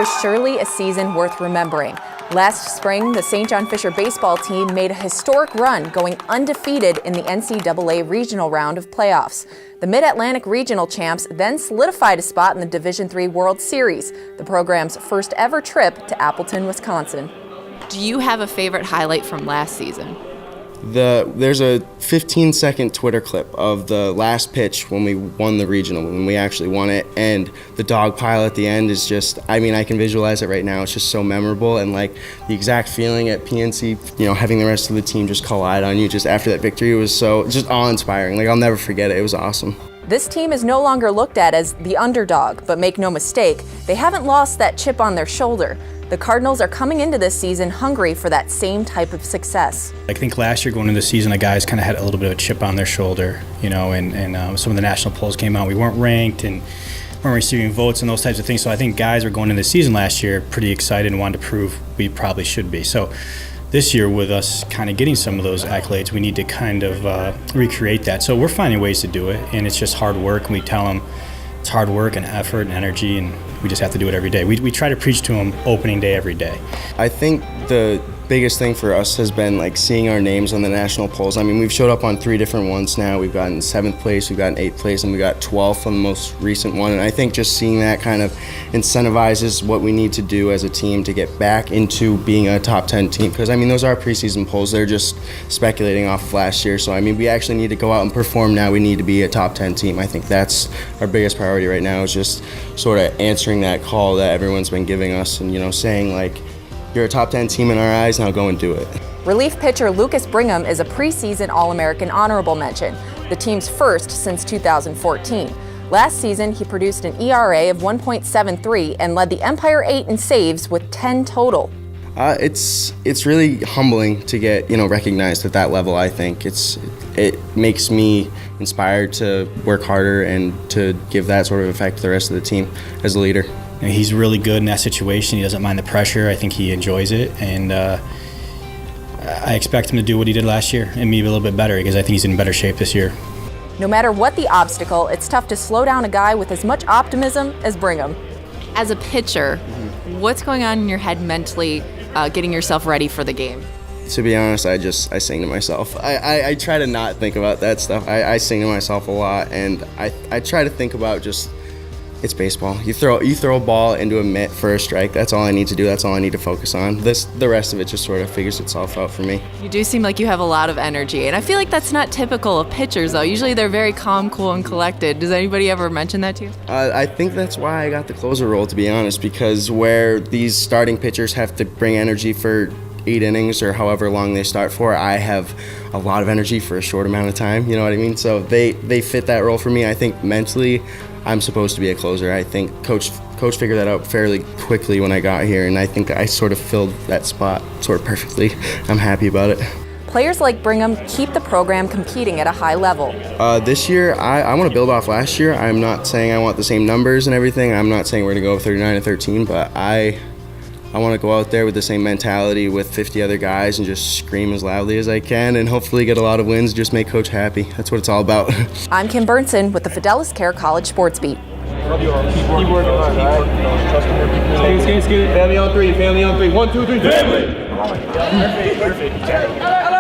was surely a season worth remembering. Last spring, the St. John Fisher baseball team made a historic run, going undefeated in the NCAA regional round of playoffs. The Mid-Atlantic regional champs then solidified a spot in the Division III World Series, the program's first ever trip to Appleton, Wisconsin. Do you have a favorite highlight from last season? There's a 15-second Twitter clip of the last pitch when we won the regional, when we actually won it, and the dog pile at the end is just, I mean, I can visualize it right now. It's just so memorable, and like the exact feeling at PNC, having the rest of the team just collide on you just after that victory was so just awe-inspiring. Like, I'll never forget it. It was awesome. This team is no longer looked at as the underdog, but make no mistake, they haven't lost that chip on their shoulder. The Cardinals are coming into this season hungry for that same type of success. I think last year going into the season, the guys kind of had a little bit of a chip on their shoulder, and some of the national polls came out. We weren't ranked and weren't receiving votes and those types of things. So I think guys were going into the season last year pretty excited and wanted to prove we probably should be. So this year, with us kind of getting some of those accolades, we need to kind of recreate that. So we're finding ways to do it, and it's just hard work. And we tell them it's hard work and effort and energy, and we just have to do it every day. We try to preach to them opening day every day. I think the biggest thing for us has been like seeing our names on the national polls. I mean, we've showed up on 3 different ones now. We've gotten 7th place, we've gotten 8th place, and we got 12th on the most recent one. And I think just seeing that kind of incentivizes what we need to do as a team to get back into being a top 10 team. Because I mean, those are preseason polls. They're just speculating off of last year. So I mean, we actually need to go out and perform now. We need to be a top 10 team. I think that's our biggest priority right now, is just sort of answering that call that everyone's been giving us, and saying like, you're a top 10 team in our eyes, now go and do it. Relief pitcher Loukas Brigham is a preseason All-American honorable mention, the team's first since 2014. Last season, he produced an ERA of 1.73 and led the Empire 8 in saves with 10 total. It's really humbling to get recognized at that level. I think it makes me inspired to work harder and to give that sort of effect to the rest of the team as a leader. He's really good in that situation. He doesn't mind the pressure. I think he enjoys it, and I expect him to do what he did last year and maybe a little bit better, because I think he's in better shape this year. No matter what the obstacle, it's tough to slow down a guy with as much optimism as Brigham. As a pitcher, what's going on in your head mentally, getting yourself ready for the game? To be honest, I sing to myself. I try to not think about that stuff. I sing to myself a lot, and I try to think about just, it's baseball. You throw a ball into a mitt for a strike. That's all I need to do. That's all I need to focus on. The rest of it just sort of figures itself out for me. You do seem like you have a lot of energy, and I feel like that's not typical of pitchers, though. Usually they're very calm, cool, and collected. Does anybody ever mention that to you? I think that's why I got the closer role, to be honest, because where these starting pitchers have to bring energy for 8 innings or however long they start for, I have a lot of energy for a short amount of time. You know what I mean? So they fit that role for me. I think mentally, I'm supposed to be a closer. I think Coach figured that out fairly quickly when I got here, and I think I sort of filled that spot sort of perfectly. I'm happy about it. Players like Brigham keep the program competing at a high level. This year, I want to build off last year. I'm not saying I want the same numbers and everything. I'm not saying we're going to go 39-13, but I want to go out there with the same mentality with 50 other guys and just scream as loudly as I can and hopefully get a lot of wins, just make Coach happy. That's what it's all about. I'm Kim Burnson with the Fidelis Care College Sports Beat. Keep working hard, all right? Trust me. Family on 3, family on 3. 1, 2, 3, family! Perfect.